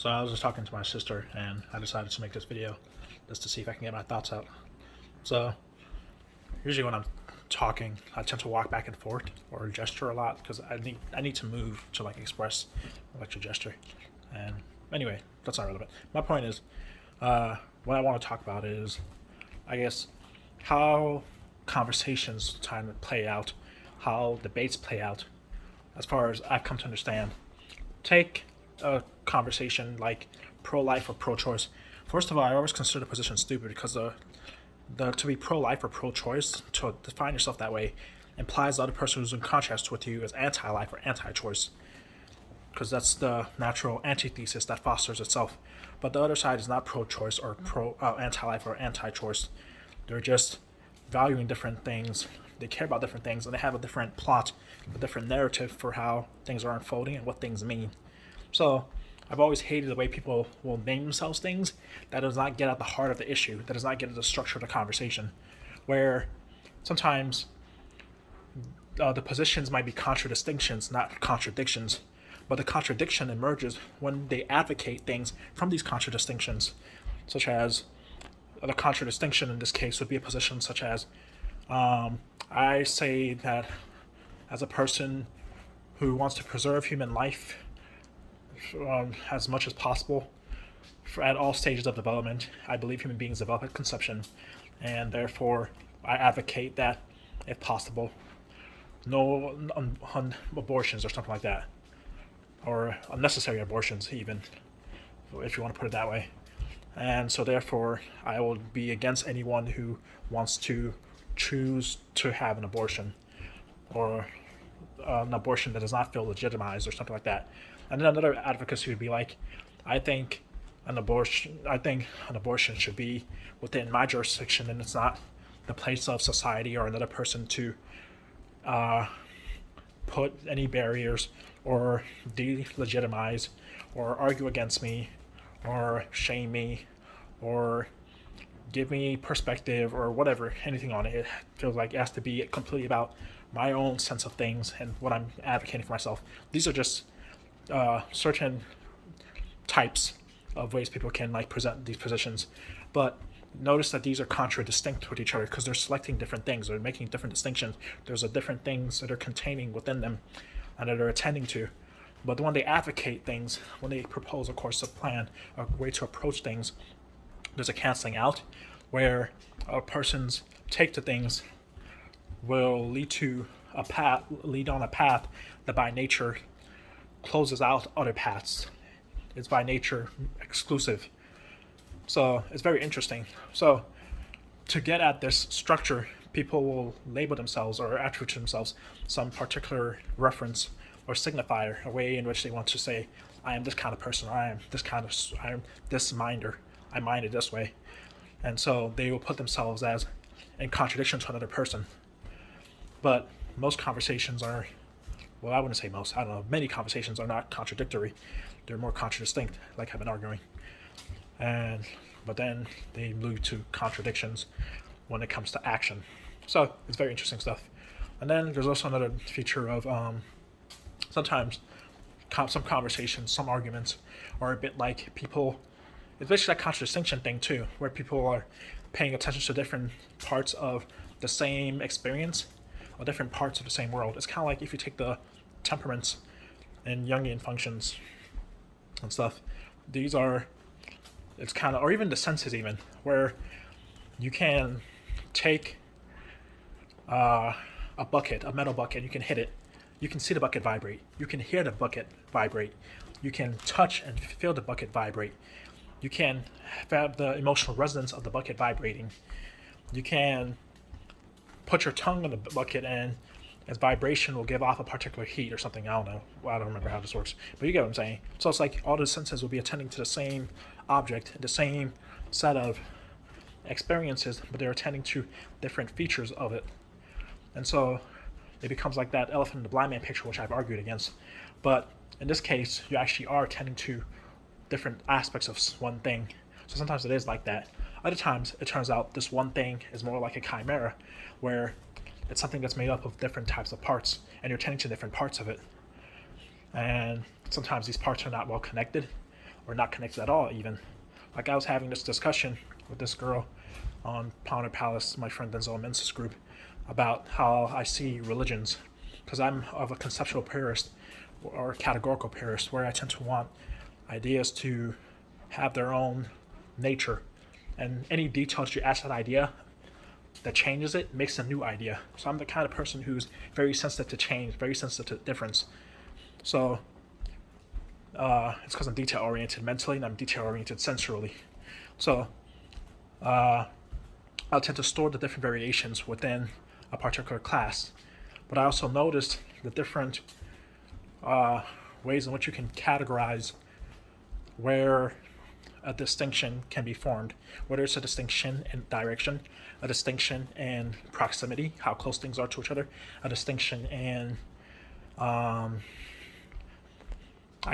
So I was just talking to my sister, and I decided to make this video just to see if I can get my thoughts out. So usually when I'm talking, I tend to walk back and forth or gesture a lot because I need to move to like express like to gesture. And anyway, that's not relevant. My point is, what I want to talk about is, I guess, how conversations tend to play out, how debates play out, as far as I've come to understand. Take a conversation like pro-life or pro-choice. First of all, I always consider the position stupid because the to be pro-life or pro-choice, to define yourself that way, implies the other person who's in contrast with you is anti-life or anti-choice, because that's the natural antithesis that fosters itself. But the other side is not pro-choice or anti-life or anti-choice. They're just valuing different things. They care about different things, and they have a different plot, a different narrative for how things are unfolding and what things mean. So I've always hated the way people will name themselves things that does not get at the heart of the issue, that does not get at the structure of the conversation, where sometimes the positions might be contradistinctions, not contradictions, but the contradiction emerges when they advocate things from these contradistinctions, such as the contradistinction in this case would be a position such as, I say that as a person who wants to preserve human life as much as possible at all stages of development, I believe human beings develop at conception, and therefore I advocate that, if possible, no abortions or something like that, or unnecessary abortions even, if you want to put it that way. And so therefore I will be against anyone who wants to choose to have an abortion, or an abortion that does not feel legitimized or something like that. And then another advocacy would be like, I think an abortion should be within my jurisdiction, and it's not the place of society or another person to put any barriers or delegitimize or argue against me or shame me or give me perspective or whatever, anything on it. It feels like it has to be completely about my own sense of things and what I'm advocating for myself. These are just certain types of ways people can like present these positions, but notice that these are contradistinct with each other because they're selecting different things. They're making different distinctions. There's a different things that are containing within them and that they're attending to. But when they advocate things, when they propose a course of plan, a way to approach things, there's a canceling out where a person's take to things will lead on a path that by nature closes out other paths. It's by nature exclusive. So it's very interesting. So to get at this structure, people will label themselves or attribute to themselves some particular reference or signifier, a way in which they want to say, I am this kind of person, I am this minder, I mind it this way. And so they will put themselves as in contradiction to another person. But most conversations are, well, I wouldn't say most, I don't know, many conversations are not contradictory. They're more contradistinct, like I've been arguing. But then they move to contradictions when it comes to action. So it's very interesting stuff. And then there's also another feature of sometimes some conversations, some arguments are a bit like people. It's basically that contradistinction thing too, where people are paying attention to different parts of the same experience or different parts of the same world. It's kind of like if you take the temperaments and Jungian functions and stuff. It's kind of, or even the senses even, where you can take a bucket, a metal bucket, you can hit it. You can see the bucket vibrate. You can hear the bucket vibrate. You can touch and feel the bucket vibrate. You can have the emotional resonance of the bucket vibrating. You can put your tongue on the bucket and its vibration will give off a particular heat or something. I don't know. Well, I don't remember how this works. But you get what I'm saying. So it's like all the senses will be attending to the same object, the same set of experiences, but they're attending to different features of it. And so it becomes like that elephant in the blind man picture, which I've argued against. But in this case, you actually are attending to different aspects of one thing. So sometimes it is like that. Other times, it turns out this one thing is more like a chimera, where it's something that's made up of different types of parts, and you're attending to different parts of it. And sometimes these parts are not well connected, or not connected at all even. Like I was having this discussion with this girl on Pounder Palace, my friend Denzel Mensa's group, about how I see religions, because I'm of a conceptual purist or categorical purist, where I tend to want ideas to have their own nature, and any details you add to that idea that changes it makes a new idea. So I'm the kind of person who's very sensitive to change, very sensitive to difference. So it's because I'm detail oriented mentally and I'm detail oriented sensorily. So I'll tend to store the different variations within a particular class. But I also noticed the different ways in which you can categorize where a distinction can be formed, whether it's a distinction in direction, a distinction in proximity, how close things are to each other, a distinction in, I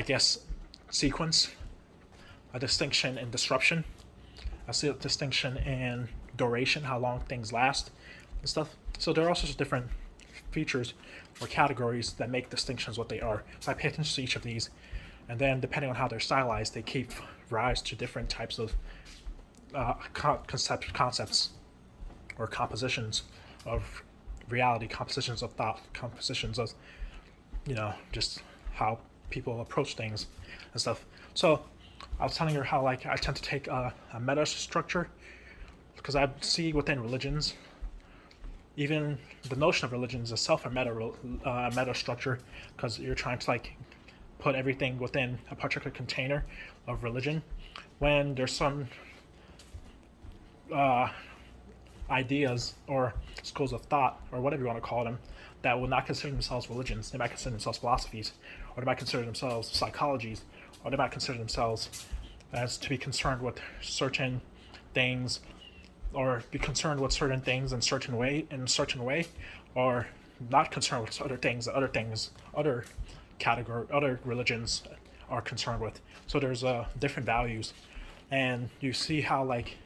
guess, sequence, a distinction in disruption, a distinction in duration, how long things last, and stuff. So there are also different features or categories that make distinctions what they are. So I pay attention to each of these, and then depending on how they're stylized, they give rise to different types of concepts or compositions of reality, compositions of thought, compositions of, just how people approach things and stuff. So I was telling her how like I tend to take a meta structure, because I see within religions, even the notion of religions itself a meta structure, because you're trying to like put everything within a particular container of religion, when there's some ideas or schools of thought or whatever you want to call them that will not consider themselves religions. They might consider themselves philosophies, or they might consider themselves psychologies, or they might consider themselves as to be concerned with certain things, or be concerned with certain things in certain way, or not concerned with other other religions are concerned with. So there's different values, and you see how like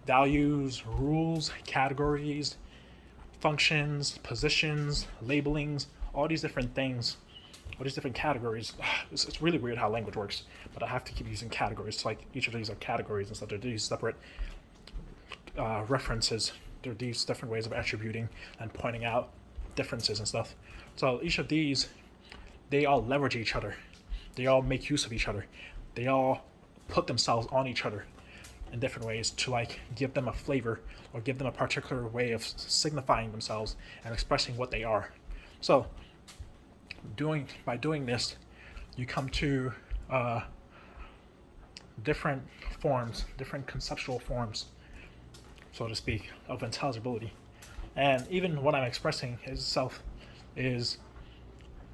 values, rules, categories, functions, positions, labelings, all these different things, all these different categories. It's really weird how language works, but I have to keep using categories. So like each of these are categories and stuff. They're these separate references. They're these different ways of attributing and pointing out differences and stuff. So each of these, they all leverage each other. They all make use of each other. They all put themselves on each other in different ways to like give them a flavor or give them a particular way of signifying themselves and expressing what they are. So by doing this, you come to different forms, different conceptual forms, so to speak, of intelligibility. And even what I'm expressing itself is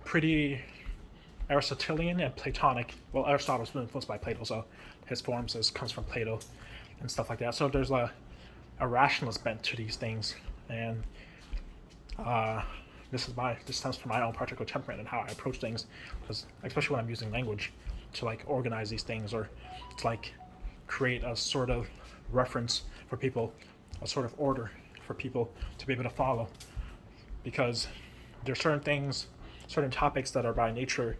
pretty Aristotelian and Platonic. Well, Aristotle was influenced by Plato, so his forms comes from Plato and stuff like that. So there's a rationalist bent to these things, and this stems from my own particular temperament and how I approach things, because especially when I'm using language to like organize these things or to like create a sort of reference for people, a sort of order for people to be able to follow, because there's certain things, certain topics that are by nature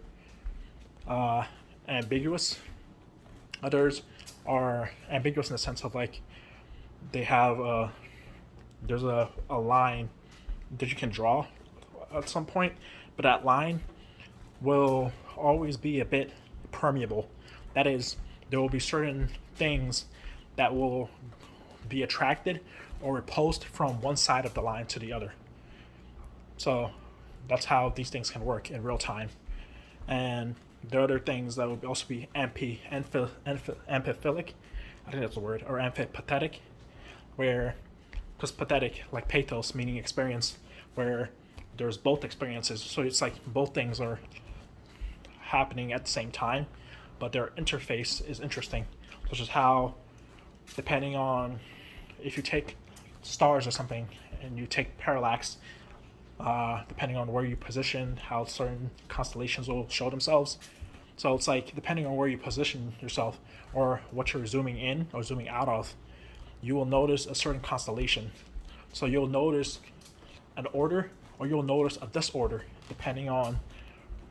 ambiguous. Others are ambiguous in the sense of like they have there's a line that you can draw at some point, but that line will always be a bit permeable. That is, there will be certain things that will be attracted or repulsed from one side of the line to the other. So that's how these things can work in real time. And there are other things that would also be amphiphilic, I think that's the word, or amphipathetic, where, because pathetic, like pathos, meaning experience, where there's both experiences. So it's like both things are happening at the same time, but their interface is interesting, which is how, depending on, if you take stars or something and you take parallax, depending on where you position, how certain constellations will show themselves. So it's like, depending on where you position yourself or what you're zooming in or zooming out of, you will notice a certain constellation. So you'll notice an order or you'll notice a disorder depending on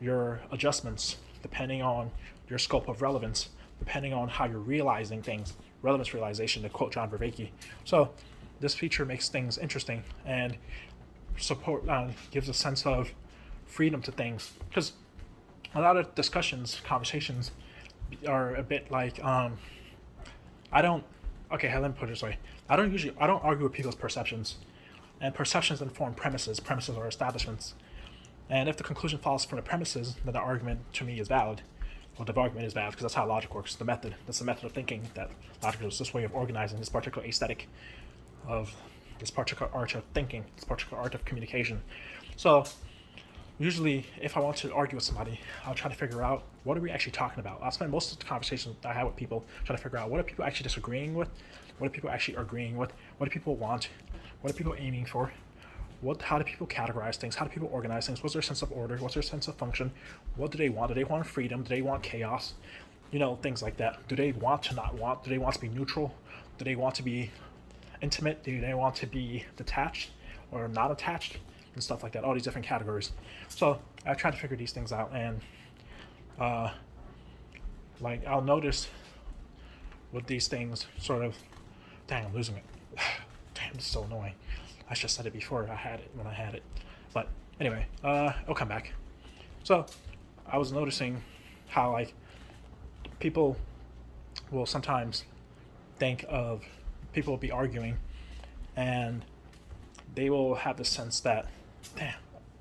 your adjustments, depending on your scope of relevance, depending on how you're realizing things. Relevance realization, to quote John Vervaeke. So this feature makes things interesting and support gives a sense of freedom to things, because a lot of conversations are a bit like I don't. Okay, let me put it this way. I don't argue with people's perceptions, and perceptions inform premises. Premises are establishments, and if the conclusion follows from the premises, then the argument to me is valid. Well, the argument is valid because that's how logic works. The method. That's the method of thinking. That logic is this way of organizing this particular aesthetic of this particular art of thinking, this particular art of communication. So usually, if I want to argue with somebody, I'll try to figure out what are we actually talking about. I'll spend most of the conversations I have with people trying to figure out what are people actually disagreeing with, what are people actually agreeing with, what do people want, what are people aiming for, how do people categorize things, how do people organize things, what's their sense of order, what's their sense of function, what do they want? Do they want freedom? Do they want chaos? Things like that. Do they want to not want? Do they want to be neutral? Do they want to be intimate? Do they want to be detached or not attached? And stuff like that, all these different categories. So I try to figure these things out, and I'll notice with these things sort of, dang, I'm losing it. Damn, this is so annoying. I should have said it before I had it. But anyway, it'll come back. So I was noticing how people will sometimes think of people will be arguing, and they will have the sense that, damn,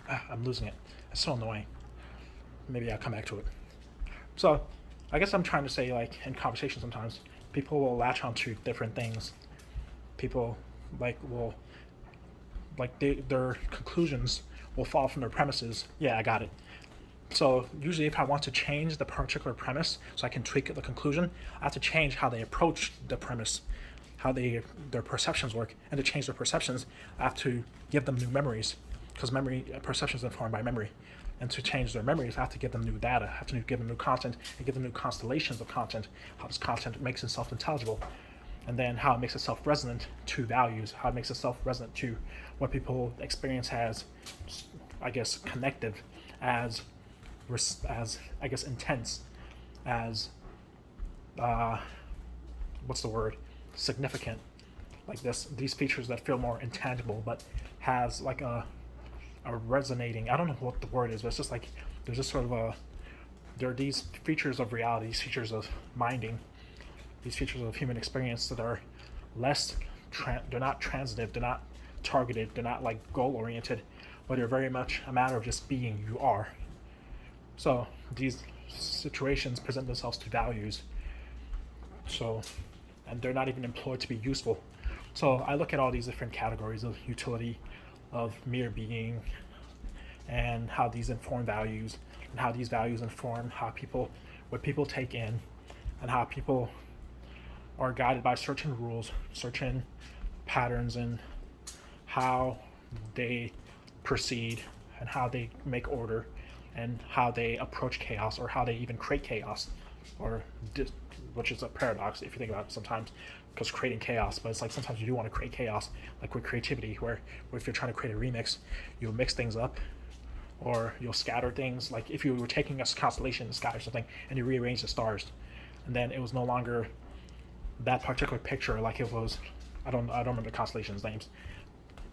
I'm losing it. It's so annoying. Maybe I'll come back to it. So I guess I'm trying to say, in conversation sometimes, people will latch onto different things. People their conclusions will fall from their premises. Yeah, I got it. So usually if I want to change the particular premise so I can tweak the conclusion, I have to change how they approach the premise, how their perceptions work. And to change their perceptions, I have to give them new memories, because perception is informed by memory. And to change their memories, I have to give them new data, I have to give them new content, and give them new constellations of content, how this content makes itself intelligible, and then how it makes itself resonant to values, how it makes itself resonant to what people experience as, I guess, connective, as I guess intense, as what's the word? Significant. These features that feel more intangible, but has a resonating. I don't know what the word is, but it's just there's just sort of there are these features of reality, these features of minding, these features of human experience that are less. They're not transitive. They're not targeted. They're not goal oriented, but they're very much a matter of just being. You are. So these situations present themselves to values. And they're not even employed to be useful. So I look at all these different categories of utility, of mere being, and how these inform values, and how these values inform what people take in, and how people are guided by certain rules, certain patterns, and how they proceed, and how they make order, and how they approach chaos, or how they even create chaos, which is a paradox if you think about it sometimes, because creating chaos, but it's sometimes you do want to create chaos, with creativity, where if you're trying to create a remix, you'll mix things up, or you'll scatter things. If you were taking a constellation in the sky or something, and you rearrange the stars, and then it was no longer that particular picture, it was, I don't remember the constellations' names,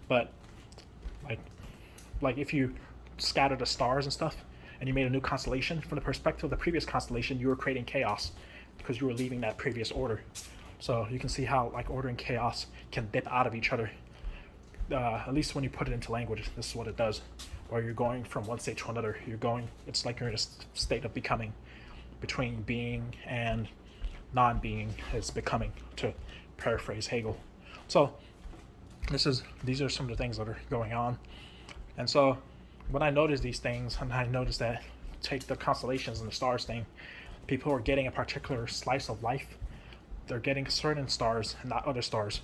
but if you scatter the stars and stuff, and you made a new constellation, from the perspective of the previous constellation, you were creating chaos, because you were leaving that previous order. So you can see how order and chaos can dip out of each other. At least when you put it into language, this is what it does. Where you're going from one state to another, it's you're in a state of becoming. Between being and non-being is becoming, to paraphrase Hegel. So these are some of the things that are going on. And so when I notice these things, and I notice that, take the constellations and the stars thing, people are getting a particular slice of life. They're getting certain stars and not other stars.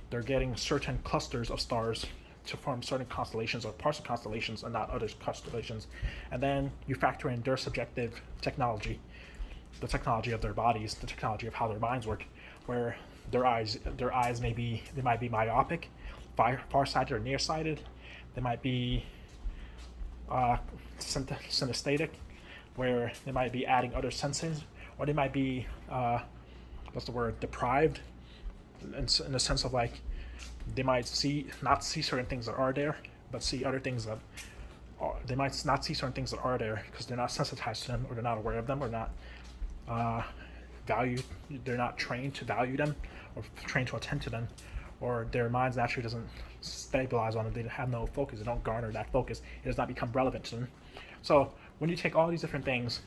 They're getting certain clusters of stars to form certain constellations, or parts of constellations and not other constellations. And then you factor in their subjective technology, the technology of their bodies, the technology of how their minds work, where their eyes might be myopic, farsighted or nearsighted. They might be synesthetic, where they might be adding other senses, or they might be what's the word, deprived, in the sense of like they might not see certain things that are there, but see other things that they might not see certain things that are there because they're not sensitized to them, or they're not aware of them, or not valued. They're not trained to value them, or trained to attend to them, or their minds naturally doesn't stabilize on them. They have no focus. They don't garner that focus. It does not become relevant to them. So when you take all these different things,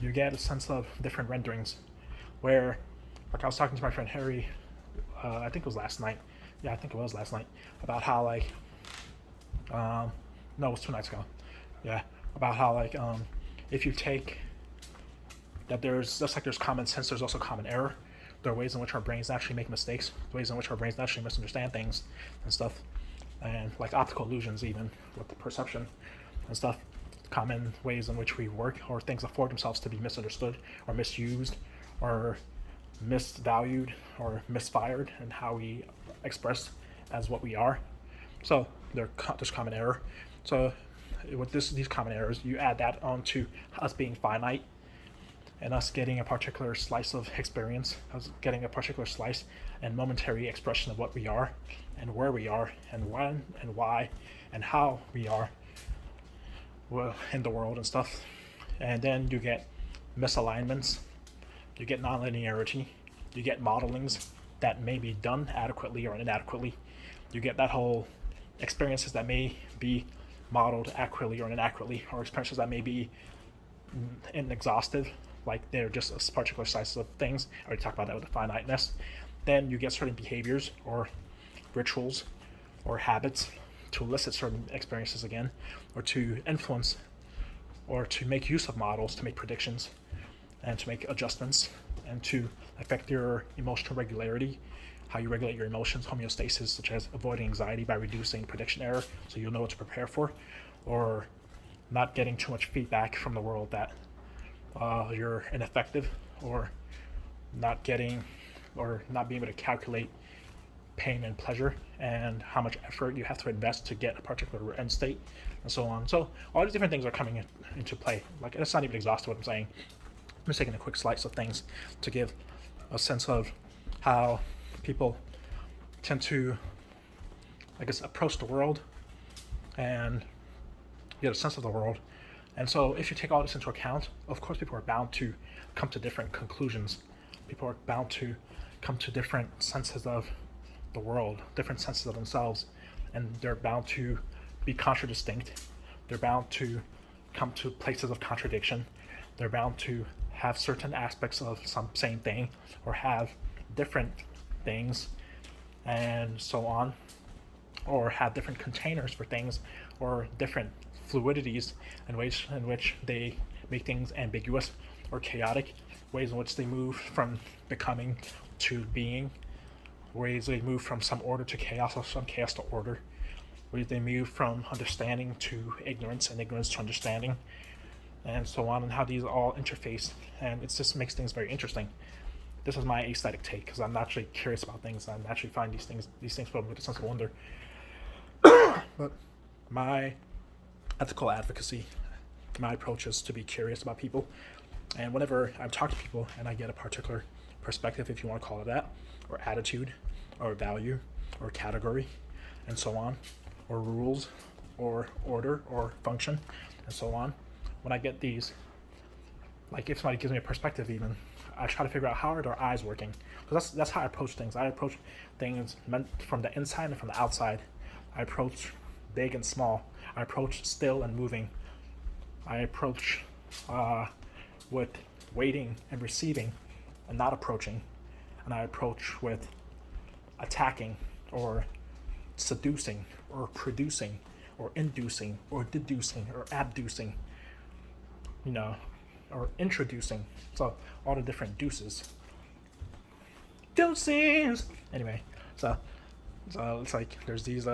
you get a sense of different renderings. Where, like I was talking to my friend Harry, I think it was last night. Yeah, I think it was last night, about how like, no, it was 2 nights ago. Yeah, about how like, if you take that, there's just like there's common sense, there's also common error. There are ways in which our brains actually make mistakes, ways in which our brains actually misunderstand things and stuff, and like optical illusions, even with the perception and stuff. Common ways in which we work, or things afford themselves to be misunderstood or misused or misvalued or misfired, and how we express as what we are. So there's common error. So with these common errors, you add that onto us being finite, and us getting a particular slice of experience, us getting a particular slice and momentary expression of what we are, and where we are, and when and why and how we are, well, in the world and stuff. And then you get misalignments, you get nonlinearity, you get modelings that may be done adequately or inadequately. You get that whole experiences that may be modeled accurately or inaccurately, or experiences that may be inexhaustive, like they're just a particular size of things. I already talked about that with the finiteness. Then you get certain behaviors or rituals or habits to elicit certain experiences again, or to influence, or to make use of models to make predictions and to make adjustments and to affect your emotional regularity, how you regulate your emotions, homeostasis, such as avoiding anxiety by reducing prediction error so you'll know what to prepare for, or not getting too much feedback from the world that you're ineffective, or not getting or not being able to calculate pain and pleasure and how much effort you have to invest to get a particular end state, and so on. So all these different things are coming into play. Like, it's not even exhaustive what I'm saying. I'm just taking a quick slice of things to give a sense of how people tend to, I guess, approach the world and get a sense of the world. And so if you take all this into account, of course people are bound to come to different conclusions. People are bound to come to different senses of the world, different senses of themselves, and they're bound to be contradistinct. They're bound to come to places of contradiction. They're bound to have certain aspects of some same thing, or have different things, and so on, or have different containers for things, or different fluidities and ways in which they make things ambiguous or chaotic, ways in which they move from becoming to being, ways they move from some order to chaos, or some chaos to order, ways they move from understanding to ignorance and ignorance to understanding, and so on, and how these all interface. And it just makes things very interesting. This is my aesthetic take, because I'm naturally curious about things. I naturally find these things fill me with a sense of wonder. But my ethical advocacy, my approach is to be curious about people. And whenever I talk to people and I get a particular perspective, if you want to call it that, or attitude, or value, or category, and so on, or rules, or order, or function, and so on, when I get these, like if somebody gives me a perspective even, I try to figure out how are their eyes working. Because that's how I approach things. I approach things meant from the inside and from the outside. I approach big and small. I approach still and moving. I approach with waiting and receiving and not approaching. And I approach with attacking or seducing or producing or inducing or deducing or abducing, or introducing. So all the different deuces. Deuces! Anyway, so it's like there's these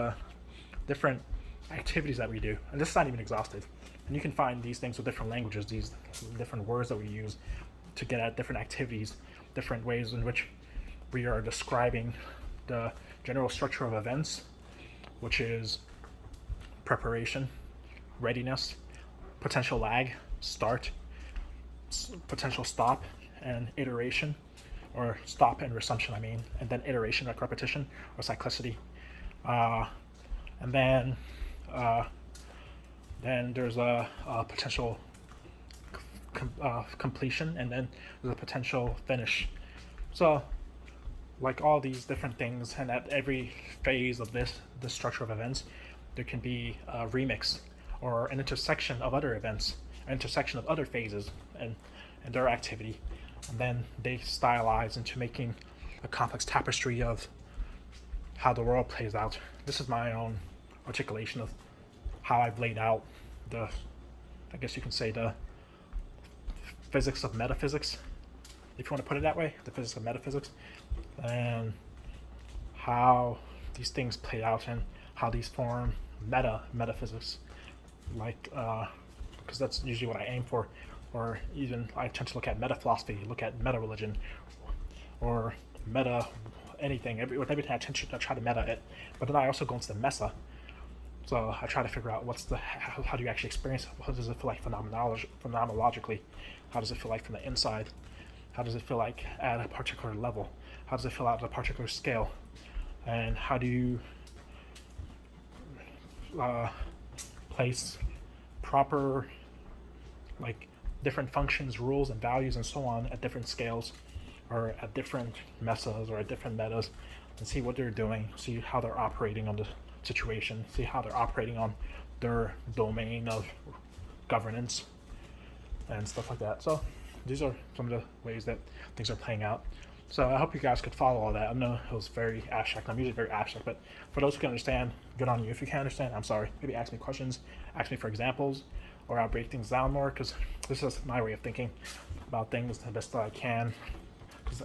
different activities that we do, and this is not even exhaustive. And you can find these things with different languages, these different words that we use to get at different activities, different ways in which we are describing the general structure of events, which is preparation, readiness, potential lag, start, potential stop, and iteration, or stop and resumption, I mean, and then iteration, like repetition or cyclicity. And then there's a potential completion, and then there's a potential finish. So, like all these different things, and at every phase of this structure of events, there can be a remix or an intersection of other events, an intersection of other phases and their activity, and then they stylize into making a complex tapestry of how the world plays out. This is my own articulation of how I've laid out the, I guess you can say, the physics of metaphysics, if you want to put it that way, the physics of metaphysics, and how these things play out and how these form metaphysics, like, because that's usually what I aim for, or even I tend to look at meta philosophy, look at meta religion, or meta anything. With everything I tend to try to meta it, but then I also go into the mesa. So I try to figure out how do you actually experience it? What does it feel like phenomenologically? How does it feel like from the inside? How does it feel like at a particular level? How does it feel at a particular scale? And how do you place proper, like, different functions, rules, and values, and so on at different scales, or at different mesas, or at different metas, and see what they're doing, see how they're operating on the situation, see how they're operating on their domain of governance and stuff like that. So these are some of the ways that things are playing out. So I hope you guys could follow all that. I know it was very abstract. I'm usually very abstract, but for those who can understand, good on you. If you can't understand, I'm sorry. Maybe ask me questions, ask me for examples, or I'll break things down more, because this is my way of thinking about things the best that I can. Because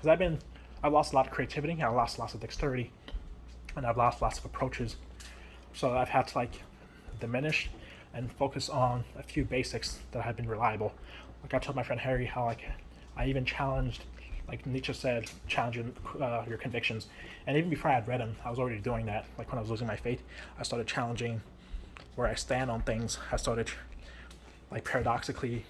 I've lost a lot of creativity, I've lost lots of dexterity, and I've lost lots of approaches. So I've had to, like, diminish and focus on a few basics that have been reliable. Like I told my friend Harry how, like, I even challenged, like Nietzsche said, challenging your convictions. And even before I had read him, I was already doing that. Like when I was losing my faith, I started challenging where I stand on things. I started, like, paradoxically,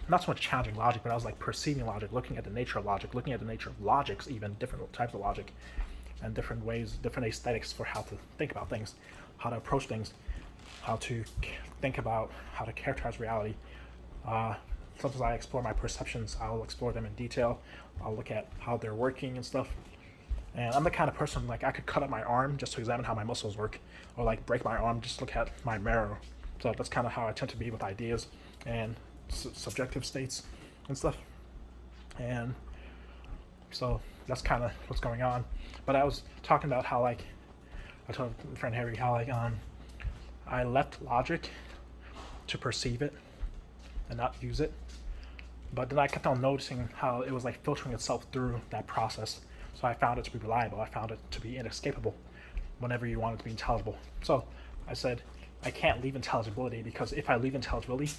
not so much challenging logic, but I was like perceiving logic, looking at the nature of logic, looking at the nature of logics, even different types of logic, and different ways, different aesthetics for how to think about things, how to approach things, how to think about how to characterize reality. Sometimes I explore my perceptions. I'll explore them in detail. I'll look at how they're working and stuff. And I'm the kind of person, like, I could cut up my arm just to examine how my muscles work, or like break my arm just to look at my marrow. So that's kind of how I tend to be with ideas and subjective states and stuff. And so that's kind of what's going on. But I was talking about how, like, I told my friend Harry how, like, I left logic to perceive it and not use it. But then I kept on noticing how it was, like, filtering itself through that process. So I found it to be reliable. I found it to be inescapable whenever you want it to be intelligible. So I said, I can't leave intelligibility, because if I leave intelligibility,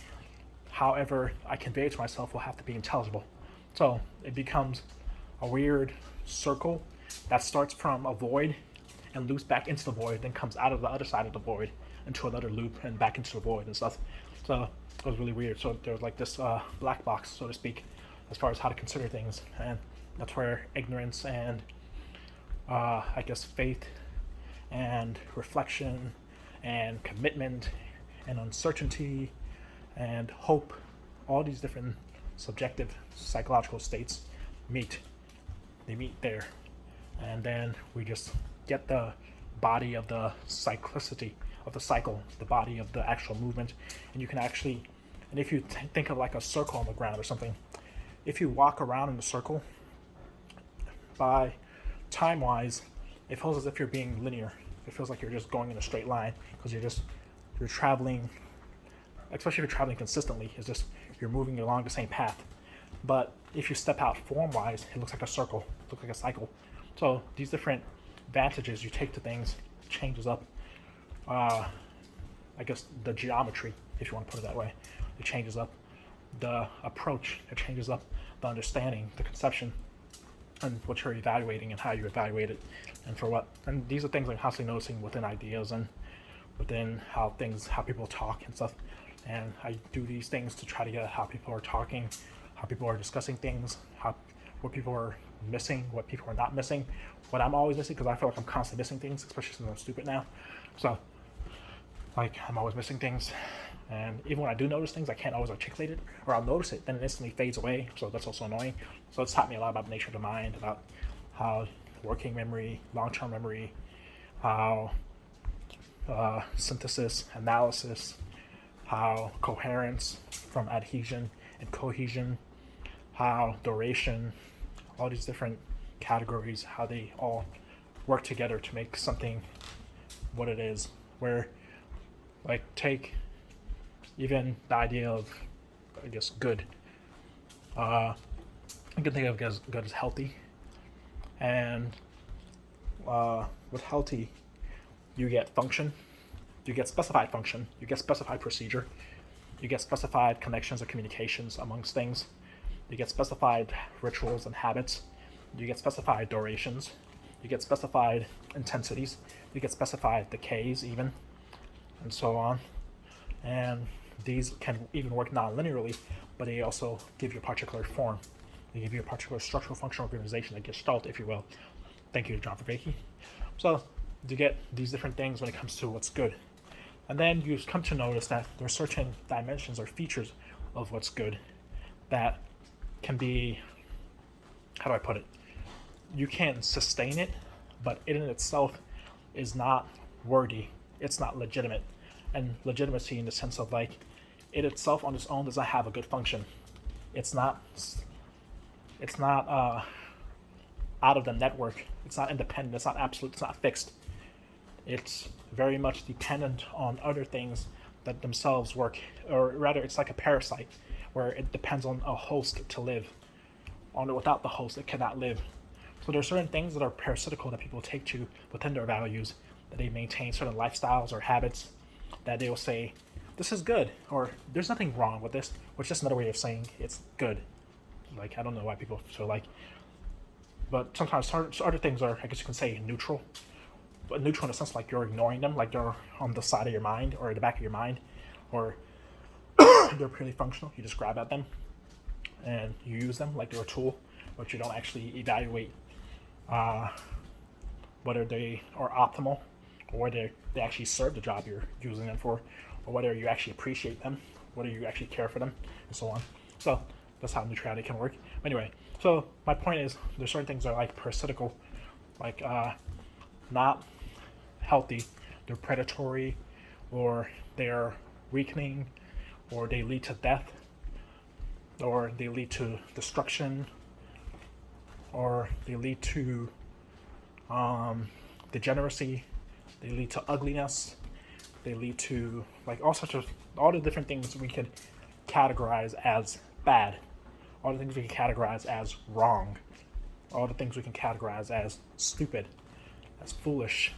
however I convey it to myself will have to be intelligible. So it becomes a weird circle that starts from a void and loops back into the void, then comes out of the other side of the void into another loop and back into the void and stuff. So it was really weird. So there was, like, this black box, so to speak, as far as how to consider things. And that's where ignorance and I guess faith and reflection and commitment and uncertainty and hope, all these different subjective psychological states meet. They meet there. And then we just get the body of the cyclicity of the cycle, the body of the actual movement. And you can actually, and if you think of like a circle on the ground or something, if you walk around in a circle, by time-wise, it feels as if you're being linear. It feels like you're just going in a straight line, because you're traveling, especially if you're traveling consistently, it's just you're moving along the same path. But if you step out form-wise, it looks like a circle, it looks like a cycle. So these different vantages you take to things changes up, I guess, the geometry, if you want to put it that way. It changes up the approach, it changes up the understanding, the conception, and what you're evaluating and how you evaluate it and for what. And these are things I'm constantly noticing within ideas and within how people talk and stuff. And I do these things to try to get how people are talking, how people are discussing things, what people are missing, what people are not missing, what I'm always missing, because I feel like I'm constantly missing things, especially since I'm stupid now. So, like, I'm always missing things. And even when I do notice things, I can't always articulate it, or I'll notice it, then it instantly fades away. So that's also annoying. So it's taught me a lot about the nature of the mind, about how working memory, long-term memory, how synthesis, analysis, how coherence from adhesion and cohesion, how duration, all these different categories, how they all work together to make something what it is. Where, like, take even the idea of, I guess, good. I can think of as good as healthy. And with healthy, you get function, you get specified function, you get specified procedure, you get specified connections or communications amongst things, you get specified rituals and habits, you get specified durations, you get specified intensities, you get specified decays even, and so on. And these can even work non-linearly, but they also give you a particular form. They give you a particular structural functional organization, a gestalt, if you will. Thank you, John Vervaeke. So you get these different things when it comes to what's good. And then you come to notice that there are certain dimensions or features of what's good that can be, how do I put it? You can sustain it, but it in itself is not worthy. It's not legitimate. And legitimacy in the sense of, like, it itself on its own does not have a good function. It's not out of the network. It's not independent. It's not absolute. It's not fixed. It's very much dependent on other things that themselves work, or rather, it's like a parasite, where it depends on a host to live. Without the host, it cannot live. So there are certain things that are parasitical that people take to within their values, that they maintain certain lifestyles or habits, that they will say, this is good, or there's nothing wrong with this, which is just another way of saying it's good. Like, I don't know why people feel like, but sometimes other things are, I guess you can say, neutral. But neutral in a sense like you're ignoring them, like they're on the side of your mind or the back of your mind, or they're purely functional. You just grab at them and you use them like they're a tool, but you don't actually evaluate whether they are optimal, or whether they actually serve the job you're using them for, or whether you actually appreciate them, whether you actually care for them, and so on. So that's how neutrality can work. Anyway, so my point is, there's certain things that are like parasitical, like not healthy. They're predatory, or they're weakening, or they lead to death, or they lead to destruction, or they lead to degeneracy, they lead to ugliness, they lead to, like, all the different things we could categorize as bad, all the things we can categorize as wrong, all the things we can categorize as stupid, as foolish,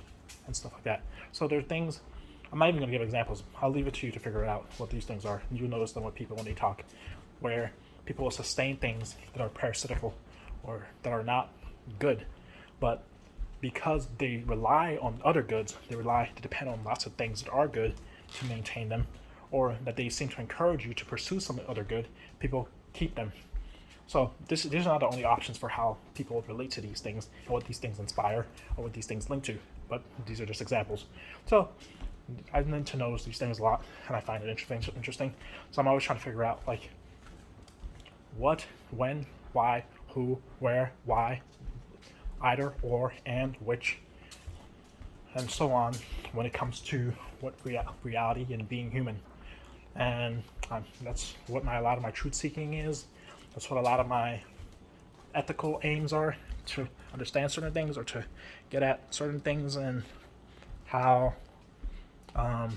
and stuff like that. So there are things, I'm not even going to give examples. I'll leave it to you to figure out what these things are. You'll notice them with people when they talk, where people will sustain things that are parasitical or that are not good, but because they rely on other goods, they depend on lots of things that are good to maintain them, or that they seem to encourage you to pursue some other good, people keep them. So these are not the only options for how people relate to these things and what these things inspire or what these things link to, but these are just examples. So I tend to notice these things a lot, and I find it interesting. So I'm always trying to figure out, like, what, when, why, who, where, why, either, or, and, which, and so on, when it comes to what reality and being human. And that's what a lot of my truth seeking is. That's what a lot of my ethical aims are, to understand certain things or to get at certain things, and how I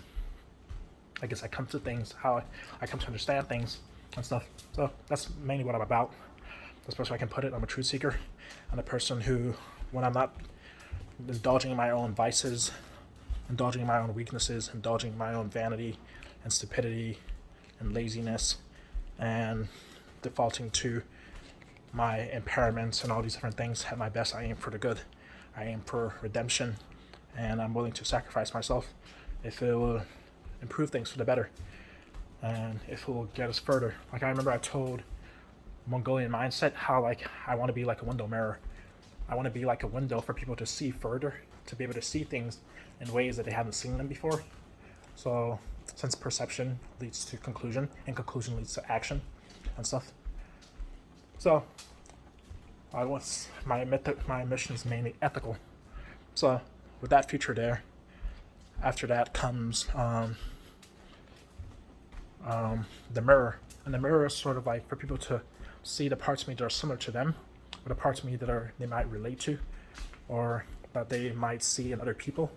guess I come to things, how I come to understand things and stuff. So that's mainly what I'm about. That's the best way I can put it. I'm a truth seeker. I'm a person who, when I'm not indulging in my own vices, indulging in my own weaknesses, indulging in my own vanity and stupidity and laziness, and defaulting to my impairments and all these different things, at my best, I aim for the good. I aim for redemption, and I'm willing to sacrifice myself if it will improve things for the better, and if it will get us further. Like, I remember I told Mongolian mindset, how like I want to be like a window mirror. I want to be like a window for people to see further, to be able to see things in ways that they haven't seen them before. So since perception leads to conclusion, and conclusion leads to action and stuff. So my mission is mainly ethical. So with that feature there, after that comes the mirror, and the mirror is sort of like for people to see the parts of me that are similar to them, or the parts of me that they might relate to, or that they might see in other people,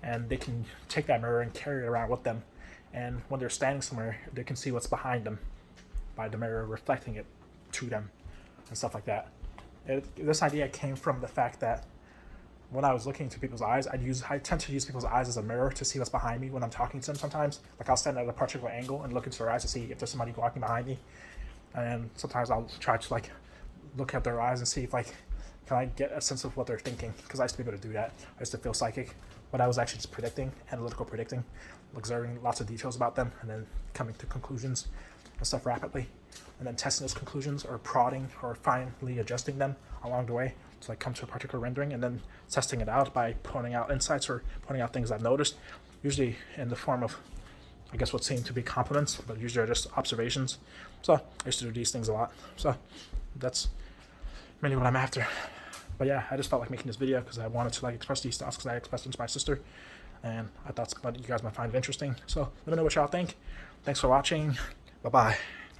and they can take that mirror and carry it around with them. And when they're standing somewhere, they can see what's behind them by the mirror reflecting it to them and stuff like that. This idea came from the fact that when I was looking into people's eyes, I tend to use people's eyes as a mirror to see what's behind me when I'm talking to them sometimes. Like I'll stand at a particular angle and look into their eyes to see if there's somebody walking behind me. And sometimes I'll try to like look at their eyes and see if like, can I get a sense of what they're thinking? Because I used to be able to do that. I used to feel psychic, but I was actually just predicting, analytical predicting, observing lots of details about them, and then coming to conclusions and stuff rapidly, and then testing those conclusions or prodding or finally adjusting them along the way to like come to a particular rendering, and then testing it out by pointing out insights or pointing out things I've noticed, usually in the form of, I guess, what seem to be compliments, but usually are just observations. So I used to do these things a lot. So that's mainly what I'm after. But yeah, I just felt like making this video because I wanted to like express these thoughts because I expressed them to my sister, and I thought you guys might find it interesting. So let me know what y'all think. Thanks for watching. Bye bye.